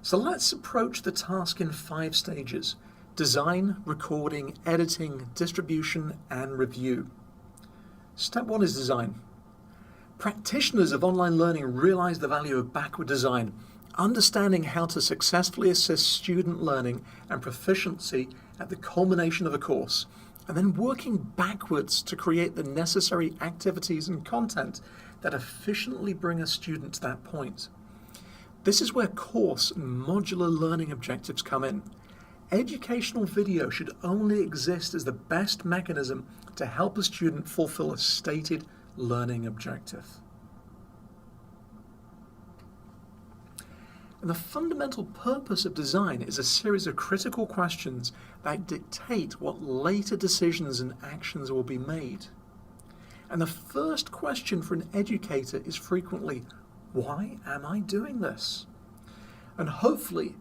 So let's approach the task in 5 stages: design, recording, editing, distribution, and review. Step 1 is design. Practitioners of online learning realize the value of backward design, understanding how to successfully assist student learning and proficiency at the culmination of a course, and then working backwards to create the necessary activities and content that efficiently bring a student to that point. This is where course and modular learning objectives come in. Educational video should only exist as the best mechanism to help a student fulfill a stated learning objective. And the fundamental purpose of design is a series of critical questions that dictate what later decisions and actions will be made. And the first question for an educator is frequently, why am I doing this? And hopefully,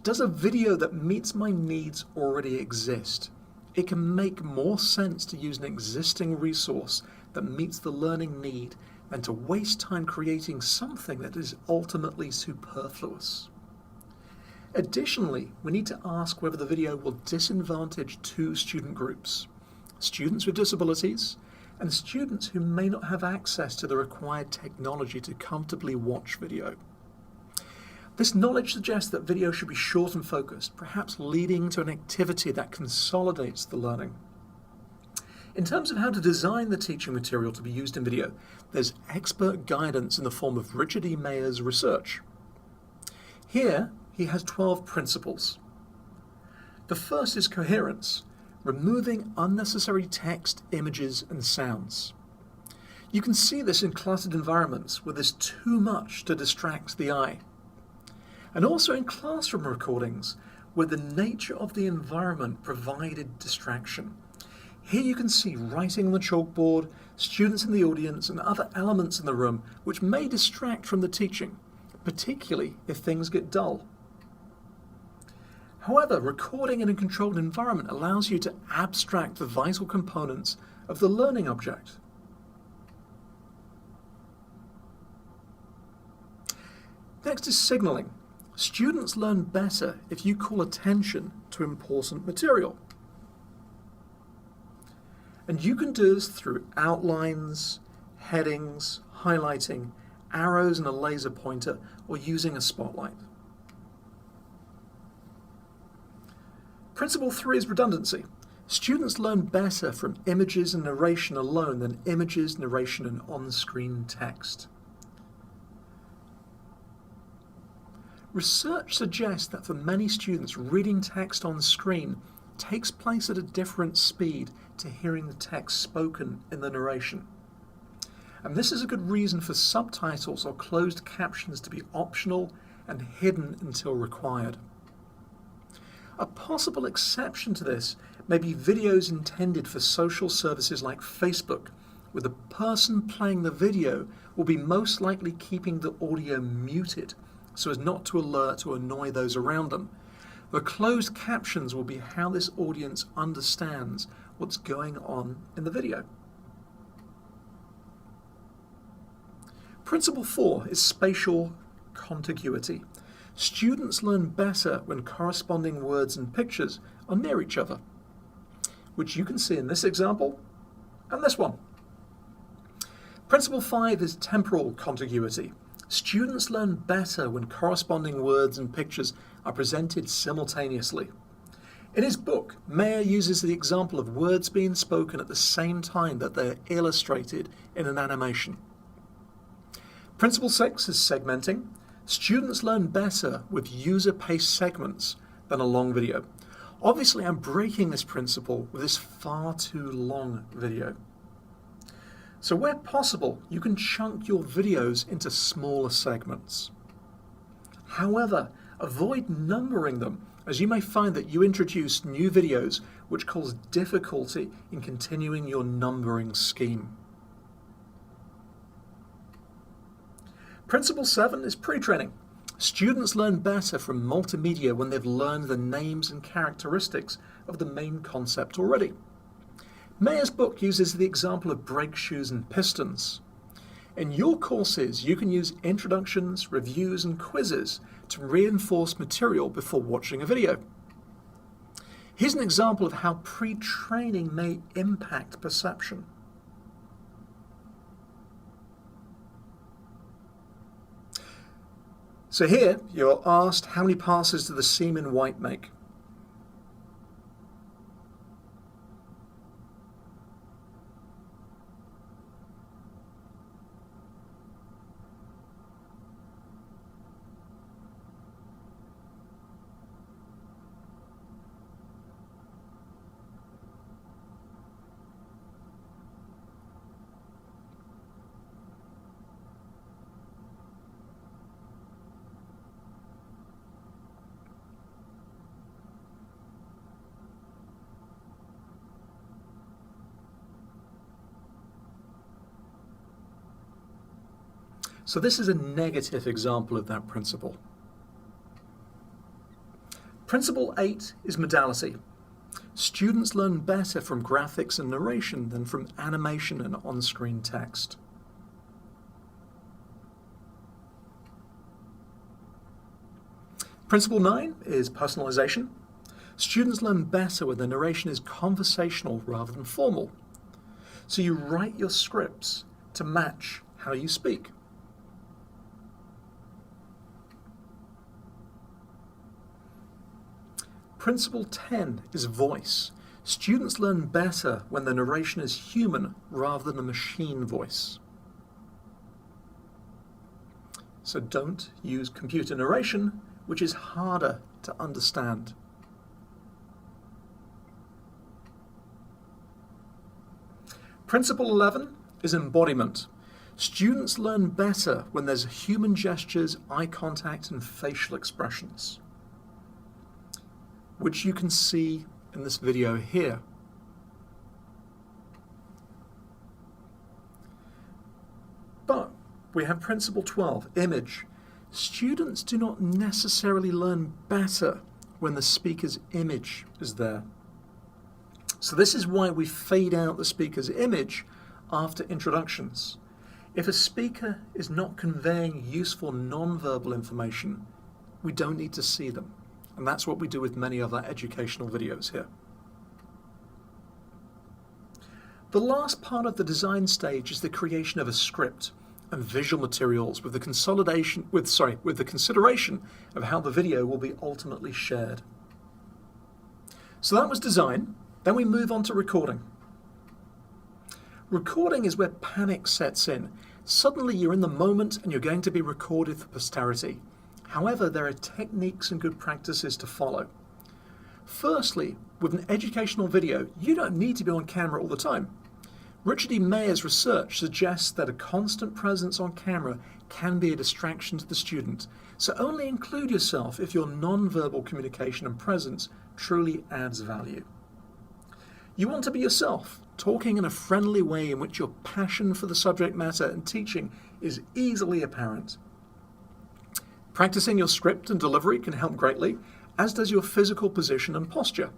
does a video that meets my needs already exist? It can make more sense to use an existing resource that meets the learning need than to waste time creating something that is ultimately superfluous. Additionally, we need to ask whether the video will disadvantage 2 student groups: students with disabilities and students who may not have access to the required technology to comfortably watch video. This knowledge suggests that video should be short and focused, perhaps leading to an activity that consolidates the learning. In terms of how to design the teaching material to be used in video, there's expert guidance in the form of Richard E. Mayer's research. Here, he has 12 principles. The first is coherence, removing unnecessary text, images, and sounds. You can see this in cluttered environments where there's too much to distract the eye. And also in classroom recordings where the nature of the environment provided distraction. Here you can see writing on the chalkboard, students in the audience, and other elements in the room which may distract from the teaching, particularly if things get dull. However, recording in a controlled environment allows you to abstract the vital components of the learning object. Next is signaling. Students learn better if you call attention to important material. And you can do this through outlines, headings, highlighting, arrows and a laser pointer, or using a spotlight. Principle 3 is redundancy. Students learn better from images and narration alone than images, narration, and on-screen text. Research suggests that for many students, reading text on screen takes place at a different speed to hearing the text spoken in the narration. And this is a good reason for subtitles or closed captions to be optional and hidden until required. A possible exception to this may be videos intended for social services like Facebook, where the person playing the video will be most likely keeping the audio muted so as not to alert or annoy those around them. The closed captions will be how this audience understands what's going on in the video. Principle 4 is spatial contiguity. Students learn better when corresponding words and pictures are near each other, which you can see in this example and this one. Principle 5 is temporal contiguity. Students learn better when corresponding words and pictures are presented simultaneously. In his book, Mayer uses the example of words being spoken at the same time that they are illustrated in an animation. Principle 6 is segmenting. Students learn better with user-paced segments than a long video. Obviously, I'm breaking this principle with this far too long video. So where possible, you can chunk your videos into smaller segments. However, avoid numbering them, as you may find that you introduce new videos which cause difficulty in continuing your numbering scheme. Principle 7 is pre-training. Students learn better from multimedia when they've learned the names and characteristics of the main concept already. Mayer's book uses the example of brake shoes and pistons. In your courses, you can use introductions, reviews, and quizzes to reinforce material before watching a video. Here's an example of how pre-training may impact perception. So here, you're asked how many passes do the seam in white make? So this is a negative example of that principle. Principle 8 is modality. Students learn better from graphics and narration than from animation and on-screen text. Principle 9 is personalization. Students learn better when the narration is conversational rather than formal. So you write your scripts to match how you speak. Principle 10 is voice. Students learn better when the narration is human rather than a machine voice. So don't use computer narration, which is harder to understand. Principle 11 is embodiment. Students learn better when there's human gestures, eye contact, and facial expressions, which you can see in this video here. But we have Principle 12, image. Students do not necessarily learn better when the speaker's image is there. So this is why we fade out the speaker's image after introductions. If a speaker is not conveying useful non-verbal information, we don't need to see them. And that's what we do with many of our educational videos here. The last part of the design stage is the creation of a script and visual materials with the consideration of how the video will be ultimately shared. So that was design. Then we move on to recording. Recording is where panic sets in. Suddenly you're in the moment and you're going to be recorded for posterity. However, there are techniques and good practices to follow. Firstly, with an educational video, you don't need to be on camera all the time. Richard E. Mayer's research suggests that a constant presence on camera can be a distraction to the student, so only include yourself if your non-verbal communication and presence truly adds value. You want to be yourself, talking in a friendly way in which your passion for the subject matter and teaching is easily apparent. Practicing your script and delivery can help greatly, as does your physical position and posture.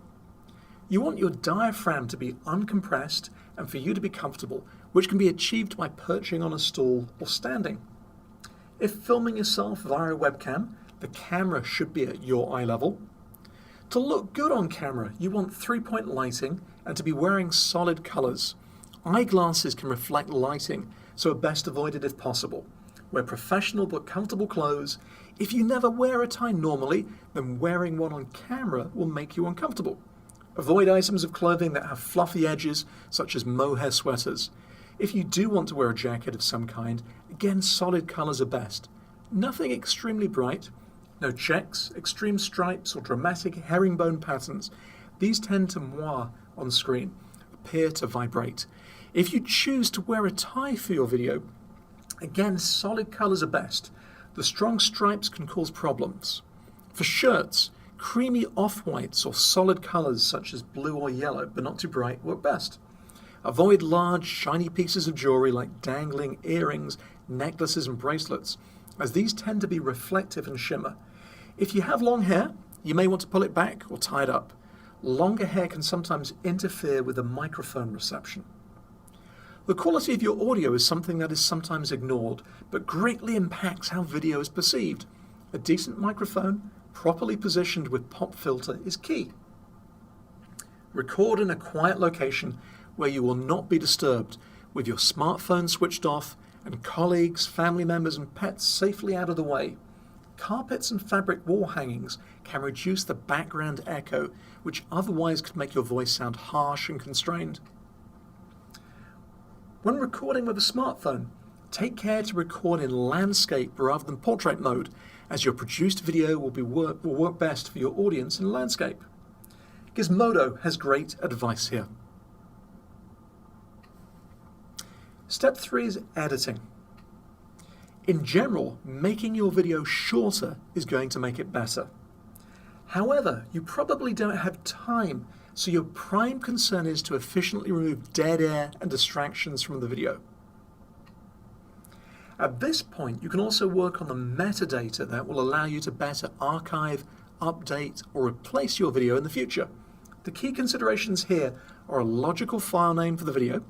You want your diaphragm to be uncompressed and for you to be comfortable, which can be achieved by perching on a stool or standing. If filming yourself via a webcam, the camera should be at your eye level. To look good on camera, you want 3-point lighting and to be wearing solid colors. Eyeglasses can reflect lighting, so are best avoided if possible. Wear professional but comfortable clothes. If you never wear a tie normally, then wearing one on camera will make you uncomfortable. Avoid items of clothing that have fluffy edges, such as mohair sweaters. If you do want to wear a jacket of some kind, again, solid colors are best. Nothing extremely bright. No checks, extreme stripes, or dramatic herringbone patterns. These tend to moire on screen, appear to vibrate. If you choose to wear a tie for your video, again, solid colors are best. The strong stripes can cause problems. For shirts, creamy off-whites or solid colors such as blue or yellow, but not too bright, work best. Avoid large, shiny pieces of jewelry like dangling earrings, necklaces, and bracelets, as these tend to be reflective and shimmer. If you have long hair, you may want to pull it back or tie it up. Longer hair can sometimes interfere with the microphone reception. The quality of your audio is something that is sometimes ignored, but greatly impacts how video is perceived. A decent microphone, properly positioned with pop filter, is key. Record in a quiet location where you will not be disturbed, with your smartphone switched off and colleagues, family members and pets safely out of the way. Carpets and fabric wall hangings can reduce the background echo, which otherwise could make your voice sound harsh and constrained. When recording with a smartphone, take care to record in landscape rather than portrait mode, as your produced video will work best for your audience in landscape. Gizmodo has great advice here. Step 3 is editing. In general, making your video shorter is going to make it better. However, you probably don't have time, so your prime concern is to efficiently remove dead air and distractions from the video. At this point, you can also work on the metadata that will allow you to better archive, update, or replace your video in the future. The key considerations here are a logical file name for the video.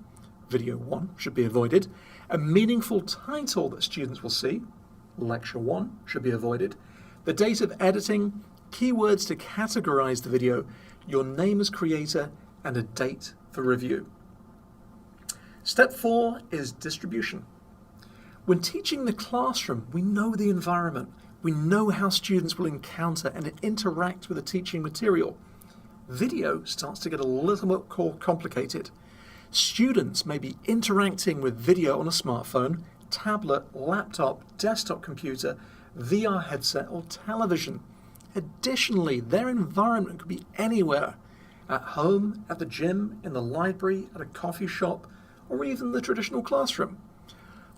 Video 1 should be avoided. A meaningful title that students will see. Lecture 1 should be avoided. The date of editing, keywords to categorize the video, your name as creator, and a date for review. Step 4 is distribution. When teaching the classroom, we know the environment. We know how students will encounter and interact with the teaching material. Video starts to get a little bit more complicated. Students may be interacting with video on a smartphone, tablet, laptop, desktop computer, VR headset, or television. Additionally, their environment could be anywhere. At home, at the gym, in the library, at a coffee shop, or even the traditional classroom.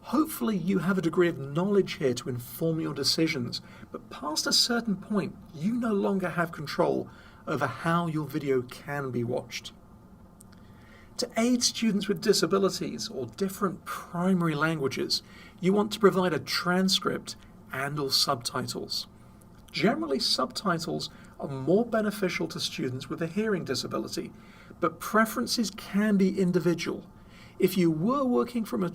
Hopefully you have a degree of knowledge here to inform your decisions, but past a certain point, you no longer have control over how your video can be watched. To aid students with disabilities or different primary languages, you want to provide a transcript and/or subtitles. Generally, subtitles are more beneficial to students with a hearing disability, but preferences can be individual. If you were working from a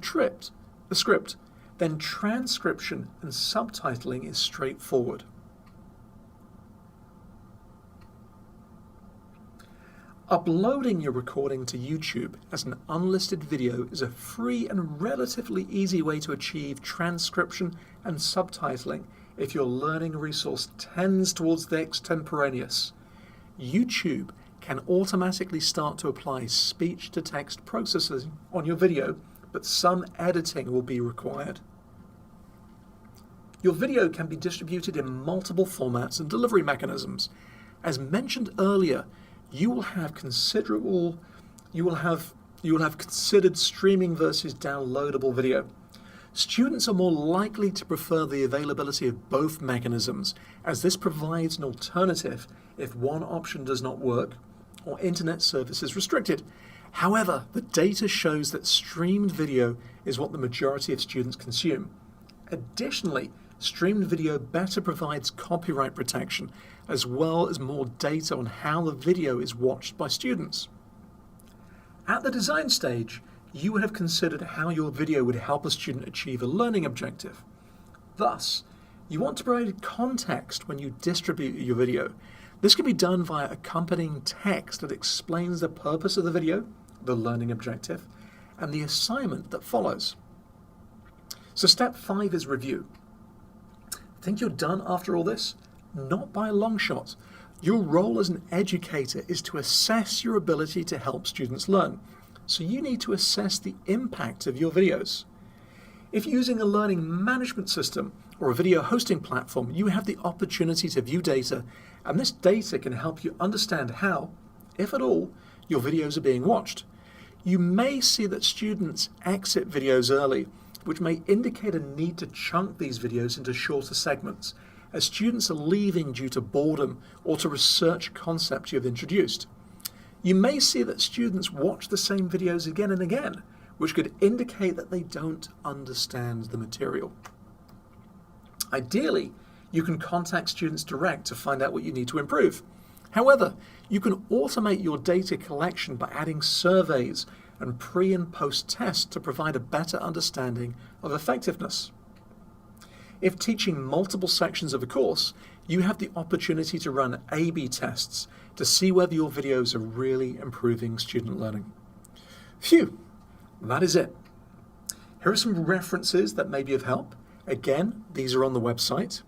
script, then transcription and subtitling is straightforward. Uploading your recording to YouTube as an unlisted video is a free and relatively easy way to achieve transcription and subtitling if your learning resource tends towards the extemporaneous. YouTube can automatically start to apply speech-to-text processing on your video, but some editing will be required. Your video can be distributed in multiple formats and delivery mechanisms. As mentioned earlier, you will have considered streaming versus downloadable video. Students are more likely to prefer the availability of both mechanisms, as this provides an alternative if one option does not work or internet service is restricted. However, the data shows that streamed video is what the majority of students consume. Additionally, streamed video better provides copyright protection, as well as more data on how the video is watched by students. At the design stage, you would have considered how your video would help a student achieve a learning objective. Thus, you want to provide context when you distribute your video. This can be done via accompanying text that explains the purpose of the video, the learning objective, and the assignment that follows. So step 5 is review. Think you're done after all this? Not by a long shot. Your role as an educator is to assess your ability to help students learn. So you need to assess the impact of your videos. If you're using a learning management system or a video hosting platform, you have the opportunity to view data, and this data can help you understand how, if at all, your videos are being watched. You may see that students exit videos early, which may indicate a need to chunk these videos into shorter segments, as students are leaving due to boredom or to research concepts you have introduced. You may see that students watch the same videos again and again, which could indicate that they don't understand the material. Ideally, you can contact students direct to find out what you need to improve. However, you can automate your data collection by adding surveys, and pre and post tests to provide a better understanding of effectiveness. If teaching multiple sections of a course, you have the opportunity to run A/B tests to see whether your videos are really improving student learning. Phew, that is it. Here are some references that may be of help. Again, these are on the website.